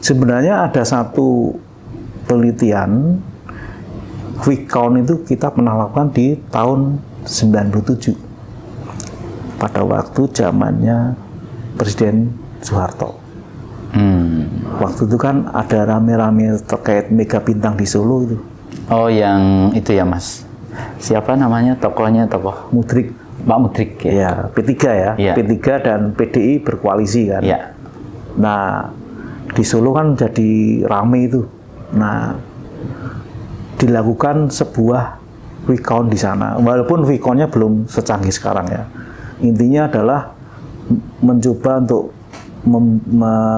Sebenarnya ada satu penelitian quick count itu kita pernah lakukan di tahun 97 pada waktu zamannya Presiden Soeharto. Waktu itu kan ada rame-rame terkait Mega Bintang di Solo itu. Oh, yang itu ya, Mas. Siapa namanya tokohnya? Tokoh Mudrik. Pak Mudrik ya. Ya, P3 ya. Ya. P3 dan PDI berkoalisi kan. Ya. Nah, di Solo kan jadi rame itu. Nah, dilakukan sebuah quick count di sana. Walaupun quick count-nya belum secanggih sekarang ya. Intinya adalah mencoba untuk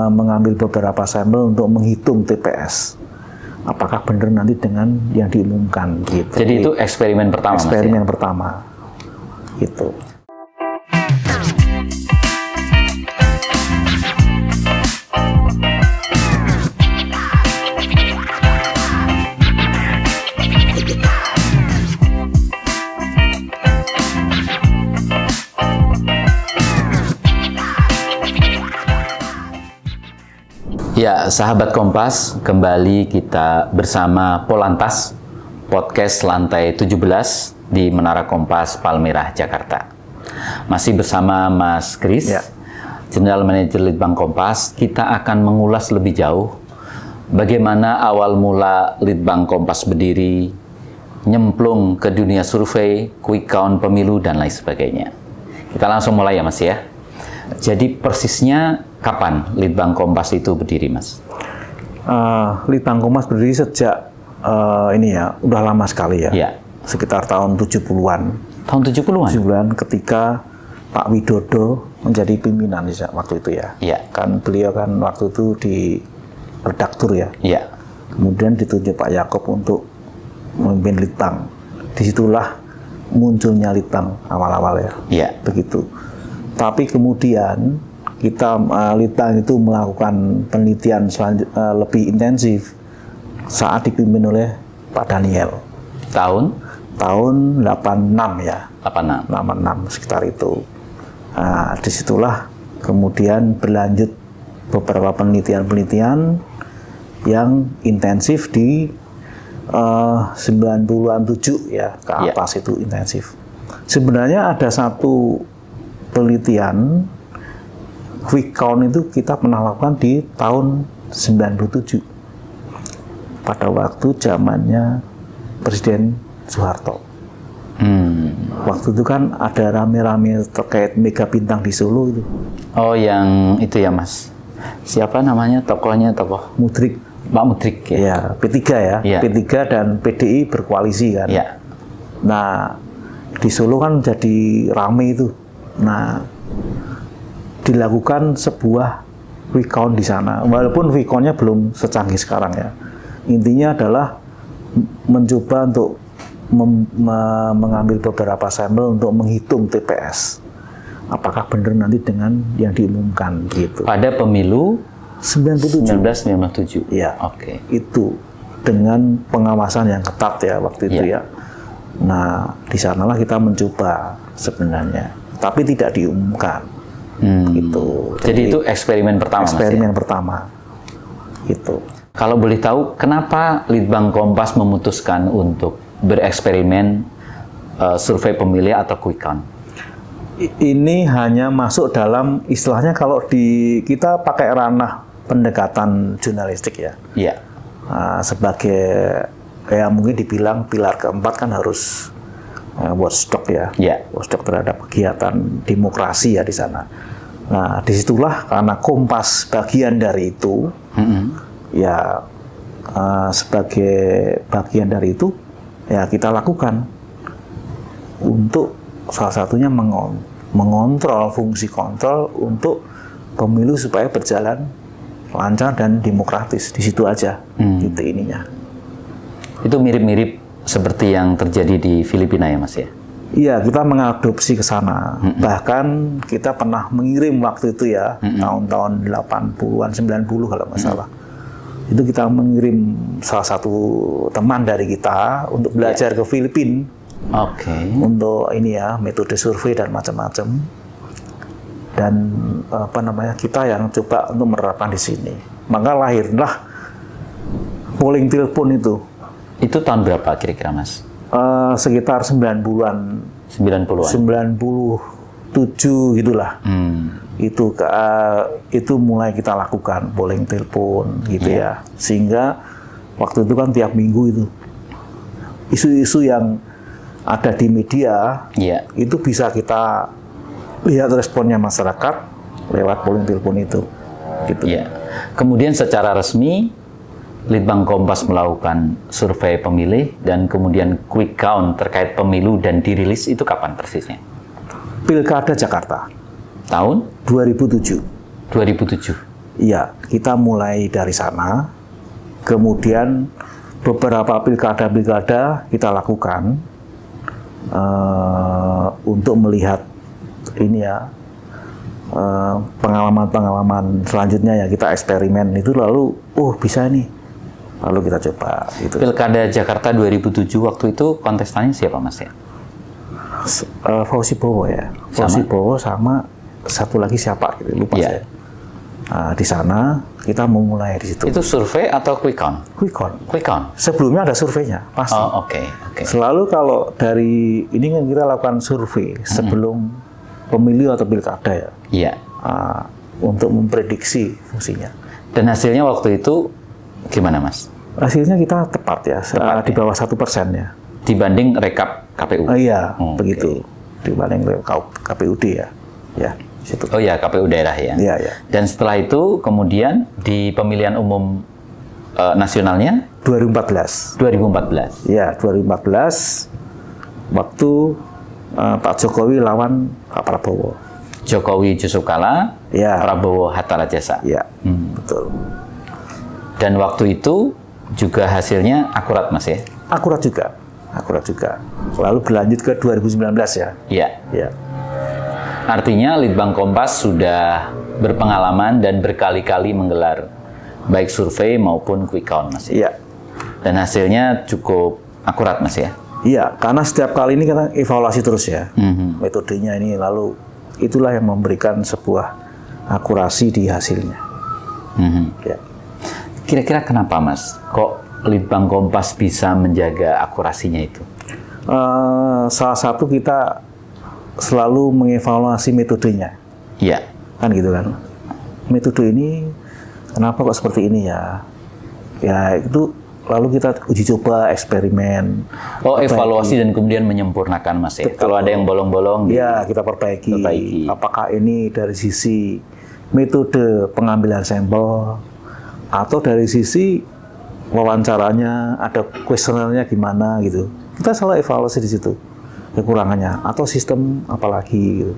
mengambil beberapa sampel untuk menghitung TPS. Apakah benar nanti dengan yang diumumkan gitu. Jadi itu eksperimen pertama, eksperimen Mas, ya? pertama. Gitu. Ya, sahabat Kompas, kembali kita bersama Polantas, podcast lantai 17 di Menara Kompas, Palmerah, Jakarta. Masih bersama Mas Kris, Ya. General Manager Litbang Kompas. Kita akan mengulas lebih jauh bagaimana awal mula Litbang Kompas berdiri, nyemplung ke dunia survei, quick count pemilu, dan lain sebagainya. Kita langsung mulai ya, Mas ya. Jadi persisnya kapan Litbang Kompas itu berdiri, Mas? Litbang Kompas berdiri sejak ini ya, udah lama sekali ya. Ya. Sekitar tahun 70-an. Tahun 70-an? 70-an ketika Pak Widodo menjadi pimpinan waktu itu ya. Iya. Kan beliau kan waktu itu di redaktur ya. Iya. Kemudian ditunjuk Pak Yaakob untuk memimpin Litbang. Disitulah munculnya Litbang awal-awal ya. Iya. Begitu. Tapi kemudian kita Litbang itu melakukan penelitian lebih intensif saat dipimpin oleh Pak Daniel. Tahun 86 ya. 86. Sekitar itu. Nah, disitulah kemudian berlanjut beberapa penelitian-penelitian yang intensif di 90-an ya ke atas itu intensif. Sebenarnya ada satu penelitian quick count itu kita pernah lakukan di tahun 97 pada waktu zamannya Presiden Soeharto. Waktu itu kan ada rame-rame terkait Mega Bintang di Solo itu. Oh, yang itu ya, Mas. Siapa namanya tokohnya? Tokoh Mudrik. Pak Mudrik ya. Ya, P3 ya. Ya. P3 dan PDI berkoalisi kan. Ya. Nah, di Solo kan jadi rame itu. Nah, dilakukan sebuah quick count di sana. Walaupun quick count-nya belum secanggih sekarang ya. Intinya adalah mencoba untuk mengambil beberapa sampel untuk menghitung TPS. Apakah benar nanti dengan yang diumumkan gitu. Pada pemilu 1997. Ya. Oke. Itu dengan pengawasan yang ketat ya waktu itu ya. Nah, di sanalah kita mencoba sebenarnya, tapi tidak diumumkan. Gitu. Jadi itu eksperimen pertama, eksperimen Mas, ya? pertama. Gitu. Kalau boleh tahu, kenapa Litbang Kompas memutuskan untuk bereksperimen survei pemilih atau quick count? Ini hanya masuk dalam istilahnya kalau di kita pakai ranah pendekatan jurnalistik ya. Iya. Sebagai ya mungkin dibilang pilar keempat kan harus watchdog ya. Iya. Watchdog terhadap kegiatan demokrasi ya di sana. Nah, disitulah karena Kompas bagian dari itu, ya sebagai bagian dari itu, ya kita lakukan untuk salah satunya mengontrol, fungsi kontrol untuk pemilu supaya berjalan lancar dan demokratis. Di situ aja gitu ininya. Itu mirip-mirip seperti yang terjadi di Filipina ya, Mas ya? Iya, kita mengadopsi ke sana. Bahkan kita pernah mengirim waktu itu ya, tahun-tahun 80-an, 90 kalau nggak salah. Itu kita mengirim salah satu teman dari kita untuk belajar ke Filipina. Oke. Untuk ini ya, metode survei dan macam-macam. Dan apa namanya, kita yang coba untuk menerapkan di sini. Maka lahirlah polling telepon itu. Itu tahun berapa kira-kira, Mas? Sekitar 90-an. 90-an. 97 gitulah. Itu mulai kita lakukan polling telepon gitu ya. Sehingga waktu itu kan tiap minggu itu isu-isu yang ada di media itu bisa kita lihat responnya masyarakat lewat polling telepon itu. Gitu. Ya. Kemudian secara resmi Litbang Kompas melakukan survei pemilih dan kemudian quick count terkait pemilu dan dirilis itu kapan persisnya? Pilkada Jakarta. Tahun? 2007. 2007. Iya, kita mulai dari sana. Kemudian beberapa pilkada kita lakukan untuk melihat ini ya pengalaman-pengalaman selanjutnya ya, kita eksperimen itu, lalu bisa nih, lalu kita coba gitu. Pilkada Jakarta 2007 waktu itu kontestannya siapa, Mas ya? Fauzi Bowo ya. Fauzi Bowo sama satu lagi siapa gitu, lupa saya. Nah, di sana kita memulai di situ. Itu survei atau quick count? Quick count. Quick count. Sebelumnya ada surveinya, pasti. Oh, oke. Selalu kalau dari ini kan kita lakukan survei sebelum pemilu atau pilkada ya. Iya. Untuk memprediksi fungsinya. Dan hasilnya waktu itu gimana, Mas? Hasilnya kita tepat ya, di bawah 1% ya. Dibanding rekap KPU? Iya, begitu. Dibanding KPUD ya. Ya. Situ. Oh ya, KPU daerah ya. Iya, ya. Dan setelah itu kemudian di pemilihan umum nasionalnya 2014. 2014. Ya, 2014 waktu Pak Jokowi lawan Pak Prabowo. Jokowi Yusuf Kala, ya. Prabowo Hatta Rajasa. Iya, betul. Dan waktu itu juga hasilnya akurat, Mas ya? Akurat juga. Lalu berlanjut ke 2019 ya. Iya. Ya. Artinya Litbang Kompas sudah berpengalaman dan berkali-kali menggelar baik survei maupun quick count, Mas. Iya. Dan hasilnya cukup akurat, Mas ya? Iya, karena setiap kali ini kita evaluasi terus ya. Metodenya ini, lalu itulah yang memberikan sebuah akurasi di hasilnya. Ya. Kira-kira kenapa, Mas? Kok Litbang Kompas bisa menjaga akurasinya itu? Salah satu kita selalu mengevaluasi metodenya. Iya. Kan gitu kan. Metode ini kenapa kok seperti ini ya? Ya itu lalu kita uji coba, eksperimen. Oh, evaluasi dan kemudian menyempurnakan, Mas ya. Kalau ada yang bolong-bolong, ya kita perbaiki. Apakah ini dari sisi metode pengambilan sampel atau dari sisi wawancaranya, ada kuesionernya gimana gitu. Kita selalu evaluasi di situ. Kekurangannya atau sistem apalagi gitu.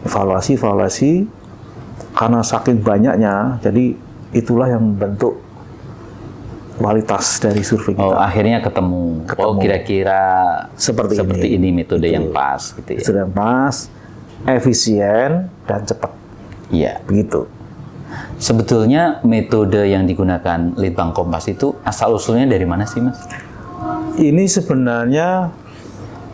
Evaluasi karena saking banyaknya, jadi itulah yang membentuk kualitas dari survei kita. Oh, akhirnya ketemu. Oh, kira-kira seperti ini metode yang pas gitu ya. Metode yang pas, efisien dan cepat. Iya, begitu. Sebetulnya metode yang digunakan Litbang Kompas itu asal usulnya dari mana sih, Mas? Ini sebenarnya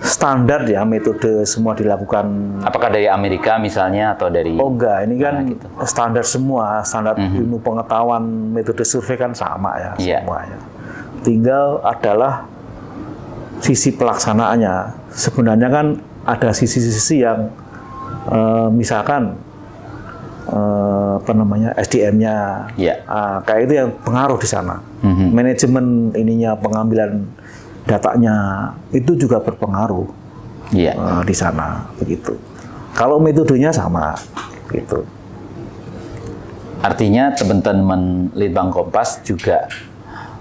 standar ya, metode semua dilakukan. Apakah dari Amerika misalnya atau dari? Oh enggak, ini kan gitu. Standar semua, standar ilmu pengetahuan metode survei kan sama ya semuanya. Tinggal adalah sisi pelaksanaannya. Sebenarnya kan ada sisi-sisi yang misalkan SDM-nya, kayak itu yang pengaruh di sana. Manajemen ininya, pengambilan datanya itu juga berpengaruh di sana, begitu. Kalau metodenya sama, gitu. Artinya teman-teman Litbang Kompas juga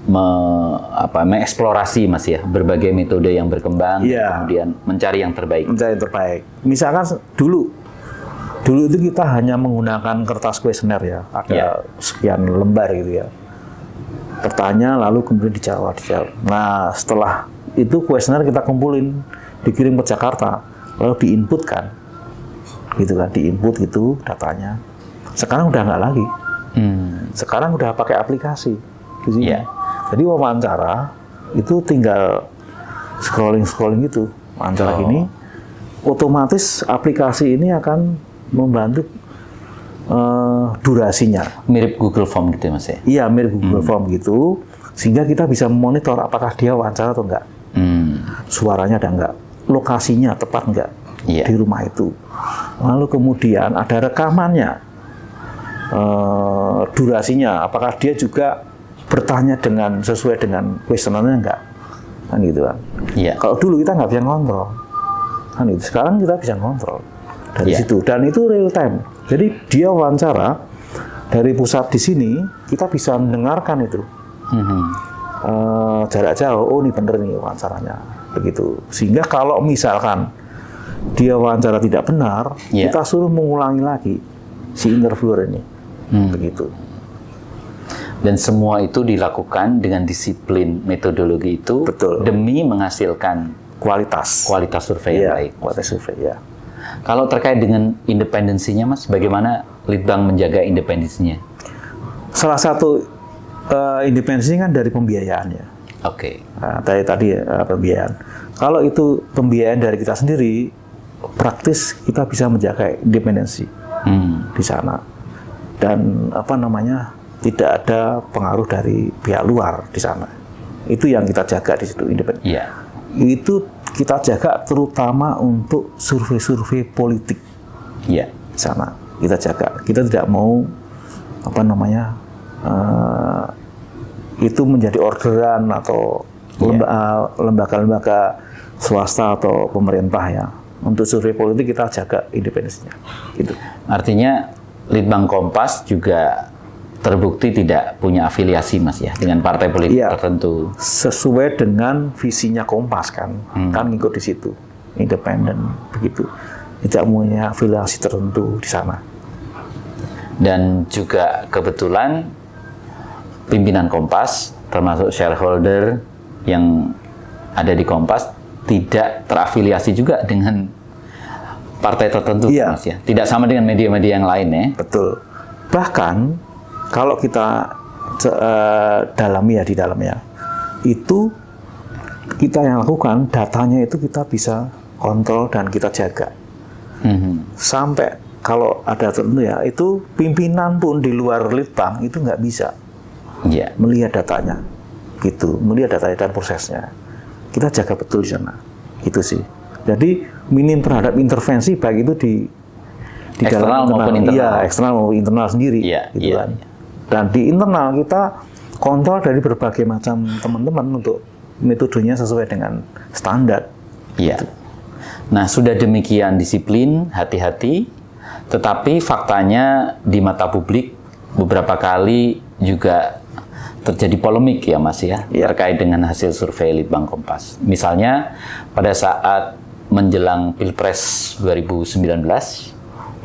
mengeksplorasi, Mas ya, berbagai metode yang berkembang, kemudian mencari yang terbaik. Mencari yang terbaik. Misalkan dulu itu kita hanya menggunakan kertas kuesioner ya, ada sekian lembar gitu ya. Bertanya lalu kemudian dijawab. Nah, setelah itu kuesioner kita kumpulin, dikirim ke Jakarta, lalu diinputkan, gitu kan, diinput gitu datanya. Sekarang udah nggak lagi. Sekarang udah pakai aplikasi di sini. Jadi wawancara itu tinggal scrolling gitu, wawancara gini, otomatis aplikasi ini akan membantu durasinya. Mirip Google Form gitu ya Mas ya? Iya, mirip Google Form gitu, sehingga kita bisa memonitor apakah dia wawancara atau enggak. Suaranya ada enggak, lokasinya tepat enggak di rumah itu. Lalu kemudian ada rekamannya, durasinya, apakah dia juga bertanya sesuai dengan kuesionernya enggak, kan gitu kan. Kalau dulu kita nggak bisa ngontrol, kan itu. Sekarang kita bisa ngontrol dari situ, dan itu real time. Jadi dia wawancara dari pusat di sini, kita bisa mendengarkan itu. Jarak jauh, oh ini bener nih wawancaranya, begitu. Sehingga kalau misalkan dia wawancara tidak benar, kita suruh mengulangi lagi si interviewer ini, begitu. Dan semua itu dilakukan dengan disiplin metodologi itu. Betul. Demi menghasilkan kualitas survei yang baik. Kualitas survei, ya. Kalau terkait dengan independensinya, Mas, bagaimana Litbang menjaga independensinya? Salah satu independensi kan dari pembiayaannya. Oke. Nah, tadi pembiayaan. Kalau itu pembiayaan dari kita sendiri, praktis kita bisa menjaga independensi di sana. Dan tidak ada pengaruh dari pihak luar di sana. Itu yang kita jaga di situ, independen. Itu kita jaga terutama untuk survei-survei politik. Di sana kita jaga. Kita tidak mau itu menjadi orderan atau lembaga-lembaga swasta atau pemerintah ya. Untuk survei politik kita jaga independensinya. Gitu. Artinya Litbang Kompas juga terbukti tidak punya afiliasi, Mas, ya, dengan partai politik tertentu. Sesuai dengan visinya Kompas kan ngikut di situ, independen begitu, tidak punya afiliasi tertentu di sana. Dan juga kebetulan pimpinan Kompas, termasuk shareholder yang ada di Kompas, tidak terafiliasi juga dengan partai tertentu, Mas, ya. Tidak sama dengan media-media yang lain, ya. Betul. Bahkan kalau kita di dalamnya, itu kita yang lakukan, datanya itu kita bisa kontrol dan kita jaga. Sampai kalau ada tertentu ya, itu pimpinan pun di luar Litbang itu nggak bisa melihat datanya, gitu, melihat datanya dan prosesnya. Kita jaga betul di sana, itu sih. Jadi minim terhadap intervensi baik itu di eksternal dalam maupun internal. Iya, eksternal maupun internal sendiri. Gitu kan. Dan di internal kita kontrol dari berbagai macam teman-teman untuk metodenya sesuai dengan standar. Gitu. Nah, sudah demikian disiplin, hati-hati, tetapi faktanya di mata publik beberapa kali juga terjadi polemik ya, Mas, ya, terkait dengan hasil survei Litbang Kompas. Misalnya pada saat menjelang Pilpres 2019,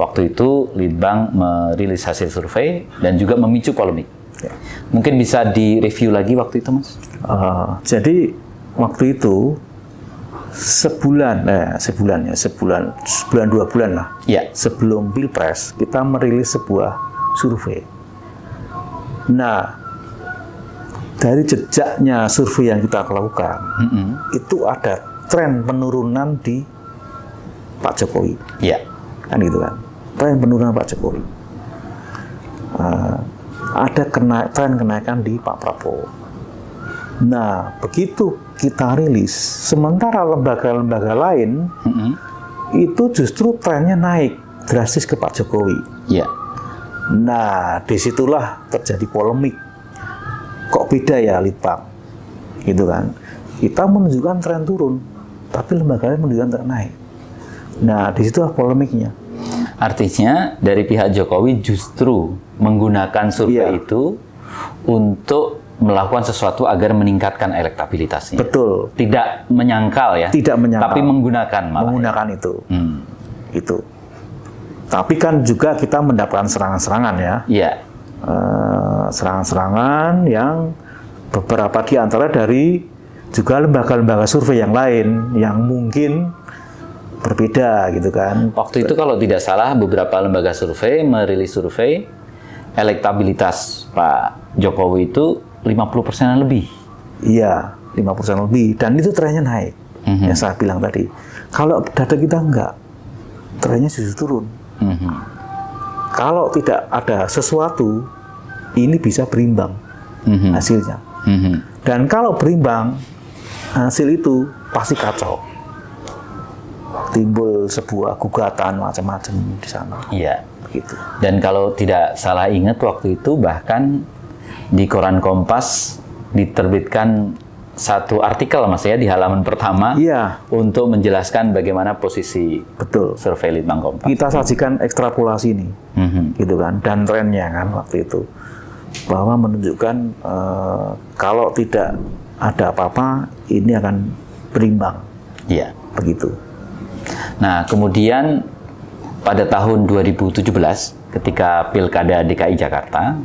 waktu itu Litbang merilis hasil survei dan juga memicu polemik. Mungkin bisa direview lagi waktu itu, Mas? Jadi waktu itu sebulan 2 bulan lah. Sebelum Pilpres kita merilis sebuah survei. Nah, dari jejaknya survei yang kita lakukan, itu ada tren penurunan di Pak Jokowi. Kan gitu kan. Tren penurunan Pak Jokowi. Ada tren kenaikan di Pak Prabowo. Nah, begitu kita rilis, sementara lembaga-lembaga lain itu justru trennya naik drastis ke Pak Jokowi. Nah, disitulah terjadi polemik. Kok beda ya Litbang? Gitu kan. Kita menunjukkan tren turun, tapi lembaga lain menunjukkan tren naik. Nah, disitulah polemiknya. Artinya dari pihak Jokowi justru menggunakan survei itu untuk melakukan sesuatu agar meningkatkan elektabilitasnya. Betul. Tidak menyangkal ya. Tidak menyangkal. Tapi menggunakan malah. Menggunakan itu. Itu. Tapi kan juga kita mendapatkan serangan-serangan ya. Serangan-serangan yang beberapa di antara dari juga lembaga-lembaga survei yang lain yang mungkin berbeda gitu kan. Waktu itu kalau tidak salah beberapa lembaga survei merilis survei elektabilitas Pak Jokowi itu 50% lebih. Iya, 50% lebih, dan itu trennya naik. Yang saya bilang tadi. Kalau data kita enggak, trennya justru turun. kalau tidak ada sesuatu, ini bisa berimbang hasilnya. Dan kalau berimbang, hasil itu pasti kacau. Timbul sebuah gugatan macam-macam di sana. Iya. Begitu. Dan kalau tidak salah ingat waktu itu bahkan di koran Kompas diterbitkan satu artikel Mas ya di halaman pertama untuk menjelaskan bagaimana posisi survei Litbang Kompas. Kita sajikan ekstrapolasi nih, gitu kan, dan trennya kan waktu itu bahwa menunjukkan kalau tidak ada apa-apa ini akan berimbang. Iya, begitu. Nah, kemudian pada tahun 2017 ketika Pilkada DKI Jakarta,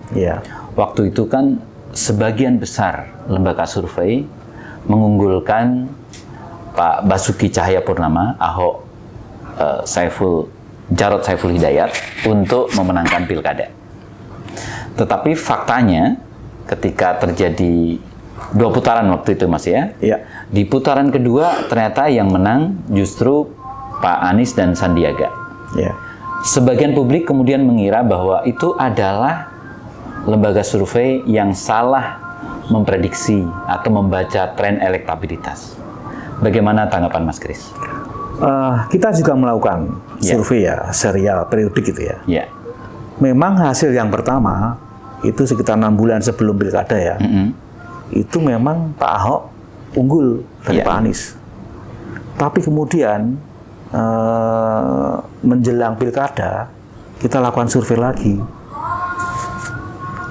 waktu itu kan sebagian besar lembaga survei mengunggulkan Pak Basuki Cahayapurnama, Ahok, Jarod Saiful Hidayat untuk memenangkan Pilkada. Tetapi faktanya ketika terjadi 2 putaran waktu itu Mas ya, di putaran kedua ternyata yang menang justru Pak Anies dan Sandiaga. Sebagian publik kemudian mengira bahwa itu adalah lembaga survei yang salah memprediksi atau membaca tren elektabilitas. Bagaimana tanggapan Mas Kris? Kita juga melakukan survei serial periodik gitu ya. Memang hasil yang pertama itu sekitar 6 bulan sebelum Pilkada ya. Itu memang Pak Ahok unggul dari Pak Anies. Tapi kemudian menjelang Pilkada kita lakukan survei lagi.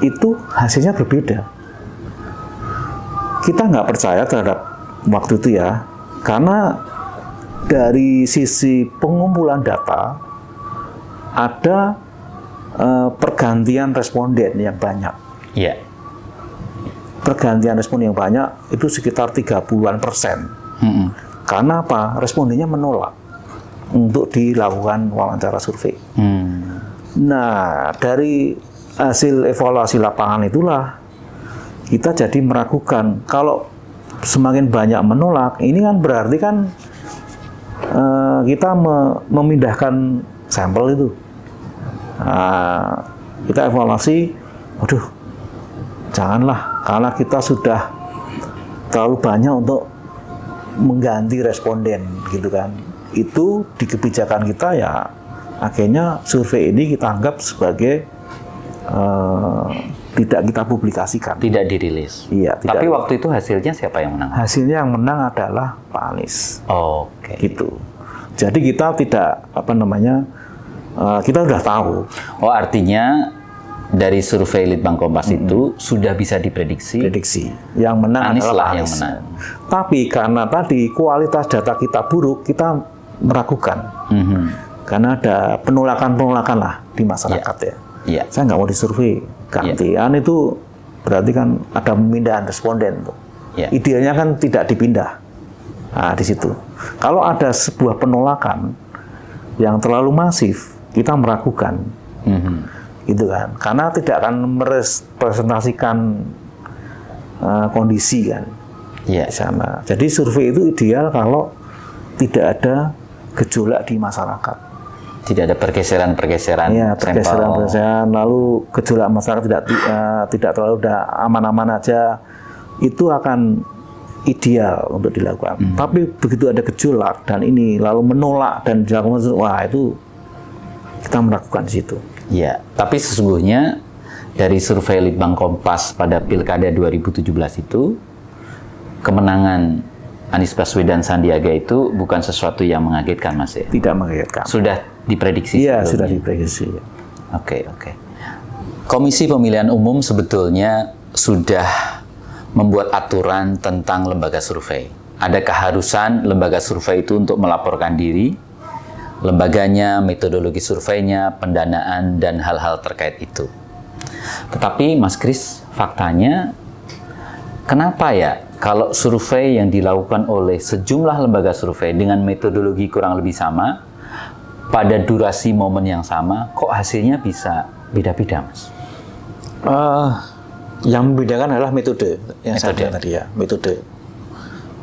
Itu hasilnya berbeda. Kita nggak percaya terhadap waktu itu ya, karena dari sisi pengumpulan data ada pergantian responden yang banyak. Pergantian responden yang banyak itu sekitar 30-an%. Karena apa? Respondennya menolak untuk dilakukan wawancara survei. Nah, dari hasil evaluasi lapangan itulah kita jadi meragukan kalau semakin banyak menolak, ini kan berarti kan kita memindahkan sampel itu. Kita evaluasi, waduh, janganlah, karena kita sudah terlalu banyak untuk mengganti responden, gitu kan. Itu di kebijakan kita ya, akhirnya survei ini kita anggap sebagai tidak kita publikasikan, tidak dirilis. Tapi waktu itu hasilnya siapa yang menang? Hasilnya yang menang adalah Pak Anies. Gitu. Jadi kita tidak kita sudah tahu. Artinya dari survei Litbang Kompas itu sudah bisa diprediksi. Yang menang Anies adalah lah Anies. yang menang. Tapi karena tadi kualitas data kita buruk, kita meragukan. Karena ada penolakan lah di masyarakat ya. Saya nggak mau disurvei, gantian itu berarti kan ada pemindahan responden tuh. Idealnya kan tidak dipindah. Nah, di situ. Kalau ada sebuah penolakan yang terlalu masif, kita meragukan, gitu kan? Karena tidak akan merepresentasikan kondisi kan di sana. Jadi survei itu ideal kalau tidak ada gejolak di masyarakat. Tidak ada pergeseran-pergeseran, pergeseran, lalu gejolak masyarakat tidak terlalu aman-aman aja, itu akan ideal untuk dilakukan. Tapi begitu ada gejolak dan ini lalu menolak dan dilakukan, wah itu kita melakukan di situ. Tapi sesungguhnya dari survei Litbang Kompas pada Pilkada 2017 itu, kemenangan Anies Baswedan Sandiaga itu bukan sesuatu yang mengagetkan, Mas ya? Tidak mengagetkan. Sudah diprediksi? Iya, sudah diprediksi. Oke. Komisi Pemilihan Umum sebetulnya sudah membuat aturan tentang lembaga survei. Ada keharusan lembaga survei itu untuk melaporkan diri, lembaganya, metodologi surveinya, pendanaan, dan hal-hal terkait itu. Tetapi, Mas Kris, faktanya, kenapa ya kalau survei yang dilakukan oleh sejumlah lembaga survei dengan metodologi kurang lebih sama, pada durasi momen yang sama, kok hasilnya bisa beda-beda, Mas? Yang membedakan adalah metode. Yang saya bilang tadi ya, metode.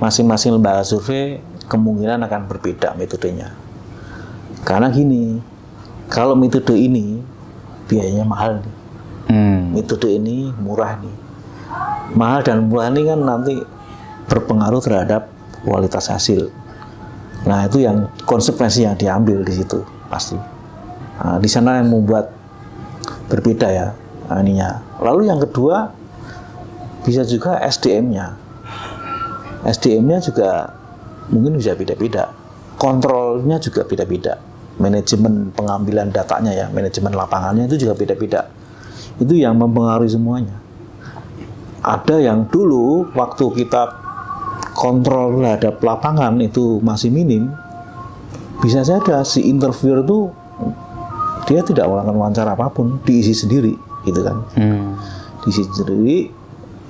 Masing-masing lembaga survei kemungkinan akan berbeda metodenya. Karena gini, kalau metode ini biayanya mahal nih. Metode ini murah nih. Mahal dan murah ini kan nanti berpengaruh terhadap kualitas hasil. Nah, itu yang konsekuensi yang diambil di situ pasti. Nah, di sana yang membuat berbeda ya ininya. Lalu yang kedua bisa juga SDM-nya. SDM-nya juga mungkin bisa beda-beda. Kontrolnya juga beda-beda. Manajemen pengambilan datanya ya, manajemen lapangannya itu juga beda-beda. Itu yang mempengaruhi semuanya. Ada yang dulu waktu kita kontrol terhadap lapangan itu masih minim, bisa saja si interviewer itu dia tidak melakukan wawancara apapun, diisi sendiri, gitu kan? Diisi sendiri,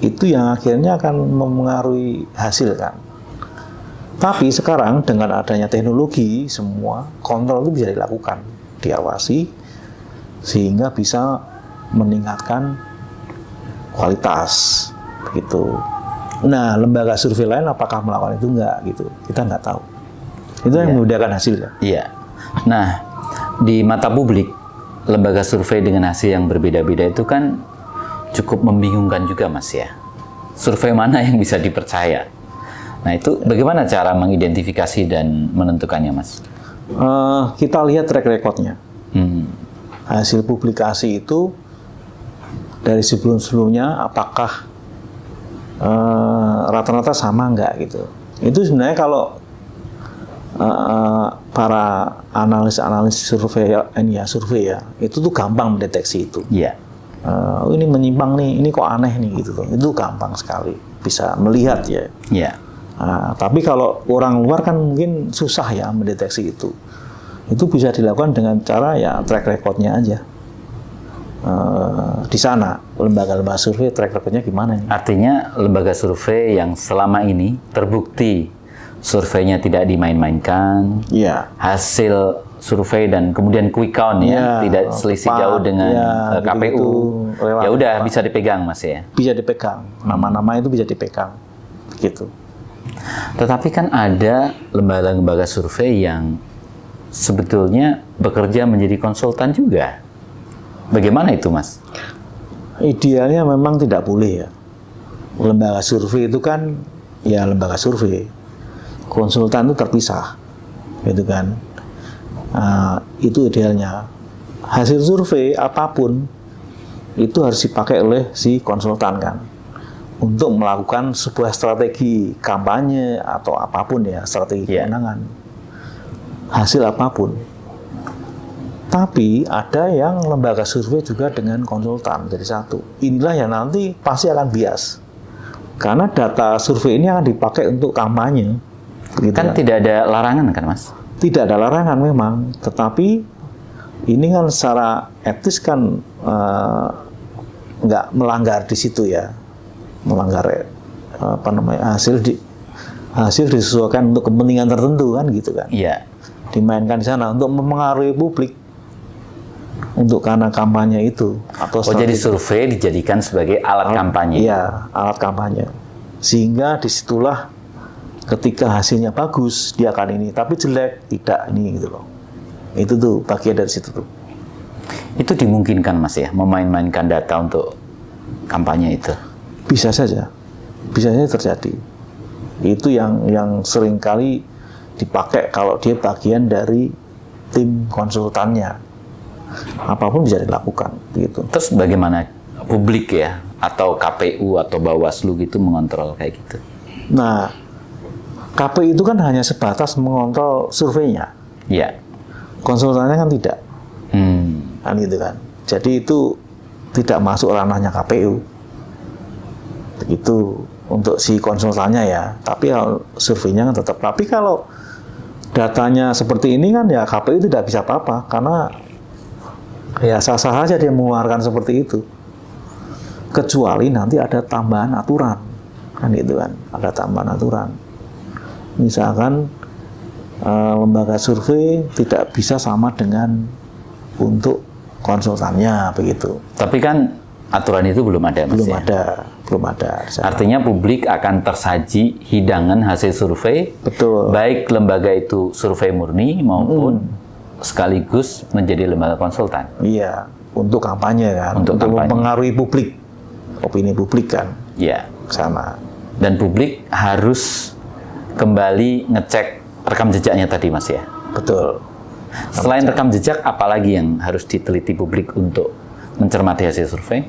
itu yang akhirnya akan mempengaruhi hasil kan. Tapi sekarang dengan adanya teknologi, semua kontrol itu bisa dilakukan, diawasi, sehingga bisa meningkatkan kualitas, begitu. Nah, lembaga survei lain apakah melakukan itu enggak gitu? Kita nggak tahu. Itu yang membedakan hasilnya. Iya. Nah, di mata publik, lembaga survei dengan hasil yang berbeda-beda itu kan cukup membingungkan juga, Mas ya. Survei mana yang bisa dipercaya? Nah, itu bagaimana cara mengidentifikasi dan menentukannya, Mas? Kita lihat track record-nya. Hasil publikasi itu dari sebelum-sebelumnya apakah rata-rata sama enggak gitu. Itu sebenarnya kalau para analis survei ya, itu tuh gampang mendeteksi itu. Iya. Ini menyimpang nih, ini kok aneh nih gitu loh. Itu gampang sekali bisa melihat ya. Iya. Tapi kalau orang luar kan mungkin susah ya mendeteksi itu. Itu bisa dilakukan dengan cara ya track record-nya aja. Di sana lembaga-lembaga survei track record-nya gimana nih? Artinya lembaga survei yang selama ini terbukti surveinya tidak dimain-mainkan, hasil survei dan kemudian quick count ya, tidak selisih jauh dengan KPU, ya udah bisa dipegang, Mas ya? Bisa dipegang, nama-nama itu bisa dipegang, gitu. Tetapi kan ada lembaga-lembaga survei yang sebetulnya bekerja menjadi konsultan juga. Bagaimana itu, Mas? Idealnya memang tidak boleh ya. Lembaga survei itu kan ya lembaga survei. Konsultan itu terpisah, gitu kan. Itu idealnya. Hasil survei apapun itu harus dipakai oleh si konsultan kan, untuk melakukan sebuah strategi kampanye atau apapun ya, strategi kemenangan. Hasil apapun. Tapi ada yang lembaga survei juga dengan konsultan jadi satu. Inilah yang nanti pasti akan bias. Karena data survei ini akan dipakai untuk kampanye. Gitu kan tidak ada larangan kan, Mas? Tidak ada larangan memang. Tetapi ini kan secara etis kan nggak melanggar di situ ya. Melanggar hasil disesuaikan untuk kepentingan tertentu kan gitu kan. Iya. Dimainkan di sana untuk mempengaruhi publik. Untuk karena kampanye itu atau jadi survei dijadikan sebagai alat kampanye. Iya, alat kampanye. Sehingga disitulah ketika hasilnya bagus dia akan ini, tapi jelek tidak ini gitu loh. Itu tuh bagian dari situ tuh. Itu dimungkinkan, Mas ya, memain-mainkan data untuk kampanye itu? Bisa saja terjadi. Itu yang sering kali dipakai kalau dia bagian dari tim konsultannya. Apapun bisa dilakukan gitu. Terus bagaimana publik ya, atau KPU atau Bawaslu gitu mengontrol kayak gitu? Nah, KPU itu kan hanya sebatas mengontrol surveinya. Iya. Konsultannya kan tidak. Kan gitu kan. Jadi itu tidak masuk ranahnya KPU. Begitu untuk si konsultannya ya. Tapi kalau surveinya kan tetap. Tapi kalau datanya seperti ini kan ya KPU tidak bisa apa-apa karena ya sah-sah saja dia mengeluarkan seperti itu. Kecuali nanti ada tambahan aturan. Kan gitu kan. Ada tambahan aturan. Misalkan lembaga survei tidak bisa sama dengan untuk konsultannya begitu. Tapi kan aturan itu belum ada, Mas. Belum ada. Artinya publik akan tersaji hidangan hasil survei. Betul. Baik lembaga itu survei murni maupun sekaligus menjadi lembaga konsultan. Iya. untuk kampanye kan, untuk mempengaruhi publik, opini publik kan, ya, sana. Dan publik harus kembali ngecek rekam jejaknya tadi, Mas ya. Betul. Selain rekam jejak, apalagi yang harus diteliti publik untuk mencermati hasil survei?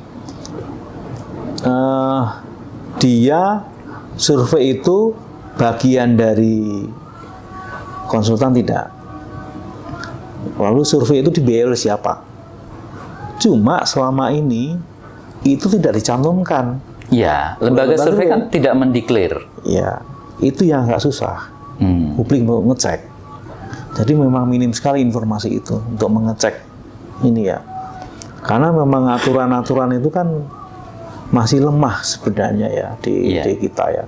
Dia survei itu bagian dari konsultan tidak. Lalu survei itu dibiayai oleh siapa? Cuma selama ini itu tidak dicantumkan. Ya, lembaga survei kan tidak mendeklar. Ya, itu yang agak susah. Publik mau ngecek. Jadi memang minim sekali informasi itu untuk mengecek ini ya. Karena memang aturan-aturan itu kan masih lemah sebenarnya ya di kita ya.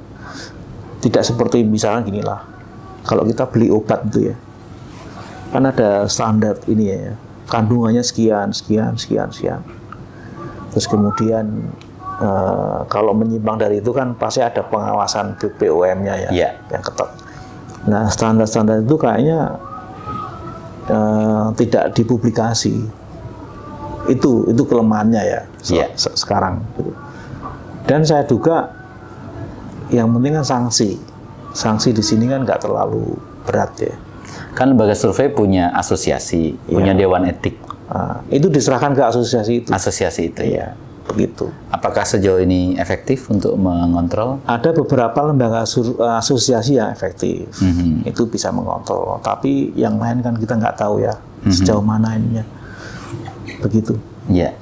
Tidak seperti misalnya ginilah. Kalau kita beli obat itu ya, kan ada standar ini ya, kandungannya sekian. Terus kemudian kalau menyimpang dari itu kan pasti ada pengawasan BPOM-nya ya, yang ketat. Nah, standar-standar itu kayaknya tidak dipublikasi. Itu kelemahannya ya sekarang. Gitu. Dan saya duga yang penting kan sanksi. Sanksi di sini kan nggak terlalu berat ya. Kan lembaga survei punya asosiasi, punya dewan etik. Itu diserahkan ke asosiasi itu. Asosiasi itu ya. Begitu. Apakah sejauh ini efektif untuk mengontrol? Ada beberapa lembaga asosiasi yang efektif. Itu bisa mengontrol. Tapi yang lain kan kita nggak tahu ya sejauh mana ininya. Begitu. Ya.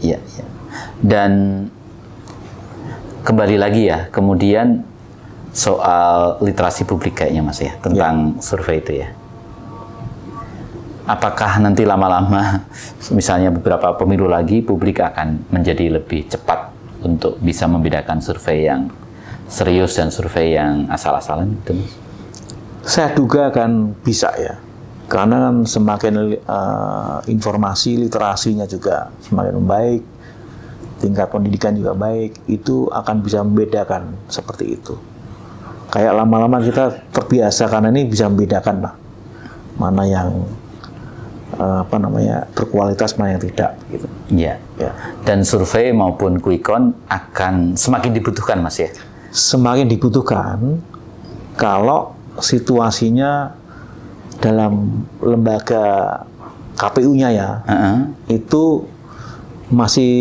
Dan kembali lagi ya, kemudian soal literasi publik kayaknya Mas ya, tentang survei itu ya. Apakah nanti lama-lama, misalnya beberapa pemilu lagi, publik akan menjadi lebih cepat untuk bisa membedakan survei yang serius dan survei yang asal-asalan gitu, Mas? Saya duga akan bisa ya. Karena kan semakin informasi, literasinya juga semakin membaik, tingkat pendidikan juga baik, itu akan bisa membedakan seperti itu. Kayak lama-lama kita terbiasa karena ini bisa membedakan lah mana yang berkualitas, mana yang tidak gitu. Iya. Ya. Dan survei maupun quick-count akan semakin dibutuhkan, Mas ya. Semakin dibutuhkan kalau situasinya dalam lembaga KPU-nya ya, itu masih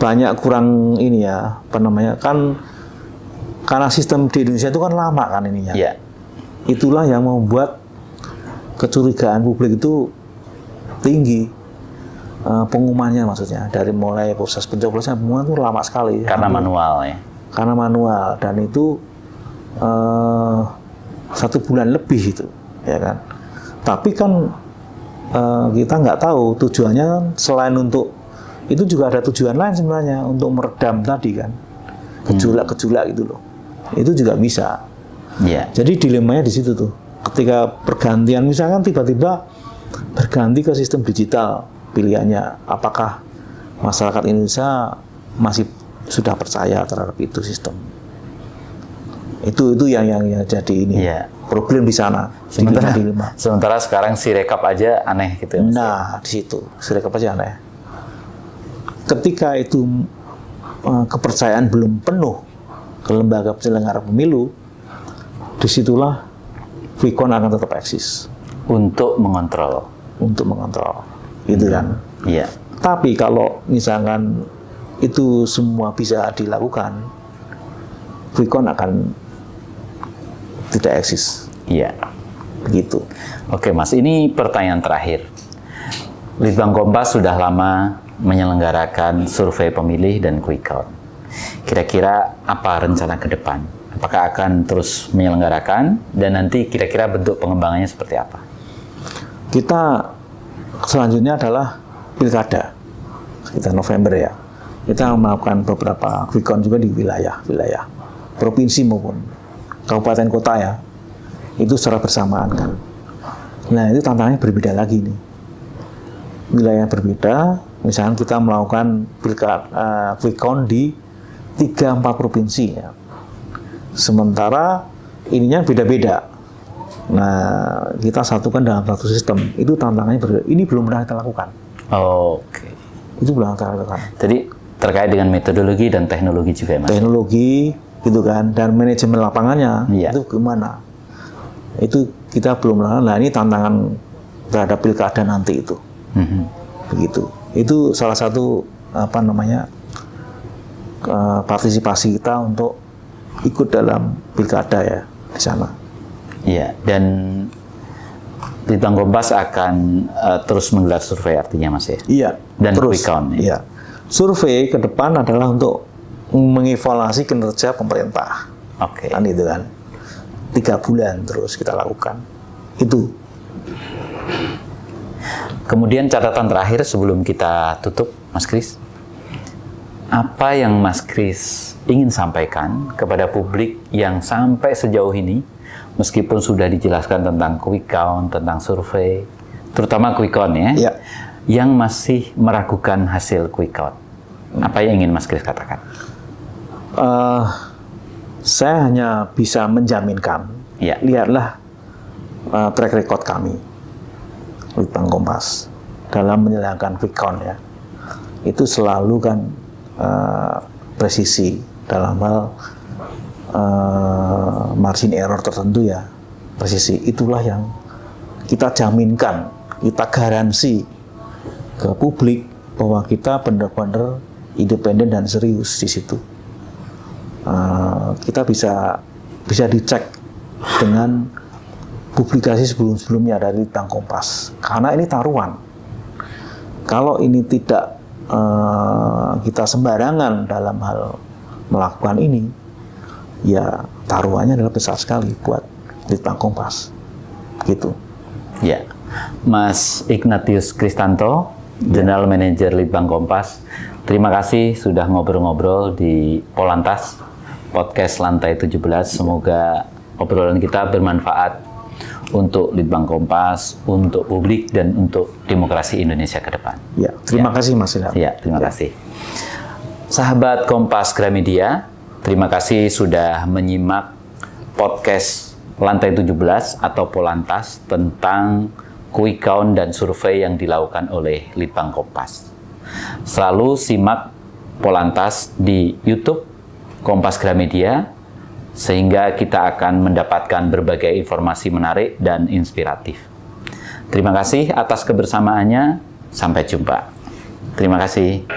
banyak kurang ini ya, kan karena sistem di Indonesia itu kan lama kan ininya. Yeah. Itulah yang membuat kecurigaan publik itu tinggi. Pengumumannya maksudnya, dari mulai proses pencoblosan pengumuman itu lama sekali. Karena manual ya. Karena manual, dan itu 1 bulan lebih itu, ya kan. Tapi kan kita nggak tahu tujuannya selain untuk itu juga ada tujuan lain sebenarnya untuk meredam tadi kan gejolak-gejolak gitu loh. Itu juga bisa. Yeah. Jadi dilemanya di situ tuh. Ketika pergantian misalkan tiba-tiba berganti ke sistem digital pilihannya, apakah masyarakat Indonesia masih sudah percaya terhadap itu sistem? Itu yang jadi ini problem di sana. Sementara sekarang Sirekap aja aneh gitu. Nah, di situ Sirekap aja aneh. Ketika itu kepercayaan belum penuh ke lembaga penyelenggara pemilu, disitulah quick-count akan tetap eksis untuk mengontrol, gitu kan. Iya. Tapi kalau misalkan itu semua bisa dilakukan, quick-count akan tidak eksis. Iya. Begitu. Oke, Mas. Ini pertanyaan terakhir. Litbang Kompas sudah lama menyelenggarakan survei pemilih dan quick-count. Kira-kira apa rencana ke depan? Apakah akan terus menyelenggarakan dan nanti kira-kira bentuk pengembangannya seperti apa? Kita selanjutnya adalah pilkada. Kita November ya. Kita melakukan beberapa quick-count juga di wilayah provinsi maupun kabupaten kota ya. Itu secara bersamaan kan. Nah, itu tantangannya berbeda lagi nih. Wilayah berbeda, misalnya kita melakukan quick-count di 3-4 provinsi ya. Sementara ininya beda-beda. Nah, kita satukan dalam satu sistem. Itu tantangannya berbeda. Ini belum pernah kita lakukan. Oke. Itu langkah ke kanan. Jadi terkait dengan metodologi dan teknologi juga ya, Mas? Teknologi, gitu kan, dan manajemen lapangannya, itu gimana? Itu kita belum lakukan. Nah, ini tantangan terhadap pilkada nanti itu. Begitu. Itu salah satu partisipasi kita untuk ikut dalam pilkada ya di sana. Iya, dan Litbang Kompas akan terus menggelar survei artinya, Mas ya? Iya. Dan terus, quick count. Iya. Survei ke depan adalah untuk mengevaluasi kinerja pemerintah. Oke. Kan itu kan. 3 bulan terus kita lakukan. Itu. Kemudian catatan terakhir sebelum kita tutup, Mas Kris. Apa yang Mas Kris ingin sampaikan kepada publik yang sampai sejauh ini, meskipun sudah dijelaskan tentang quick count, tentang survei, terutama quick count ya, yang masih meragukan hasil quick count. Apa yang ingin Mas Kris katakan? Saya hanya bisa menjaminkan, lihatlah track record kami, Litbang Kompas, dalam menjalankan quick count ya. Itu selalu kan presisi dalam hal margin error tertentu ya, presisi. Itulah yang kita jaminkan, kita garansi ke publik bahwa kita benar-benar independen dan serius di situ. Kita bisa dicek dengan publikasi sebelum-sebelumnya dari Litbang Kompas, karena ini taruhan. Kalau ini tidak kita sembarangan dalam hal melakukan ini, ya taruhannya adalah besar sekali buat Litbang Kompas, gitu. Ya, Mas Ignatius Kristanto, General Manager Litbang Kompas, terima kasih sudah ngobrol-ngobrol di Polantas Podcast Lantai 17. Semoga obrolan kita bermanfaat untuk Litbang Kompas, untuk publik, dan untuk demokrasi Indonesia ke depan. Ya, terima kasih Mas Ilham. Ya, terima kasih. Sahabat Kompas Gramedia, terima kasih sudah menyimak podcast Lantai 17 atau Polantas tentang quick count dan survei yang dilakukan oleh Litbang Kompas. Selalu simak Polantas di YouTube Kompas Gramedia, sehingga kita akan mendapatkan berbagai informasi menarik dan inspiratif. Terima kasih atas kebersamaannya. Sampai jumpa. Terima kasih.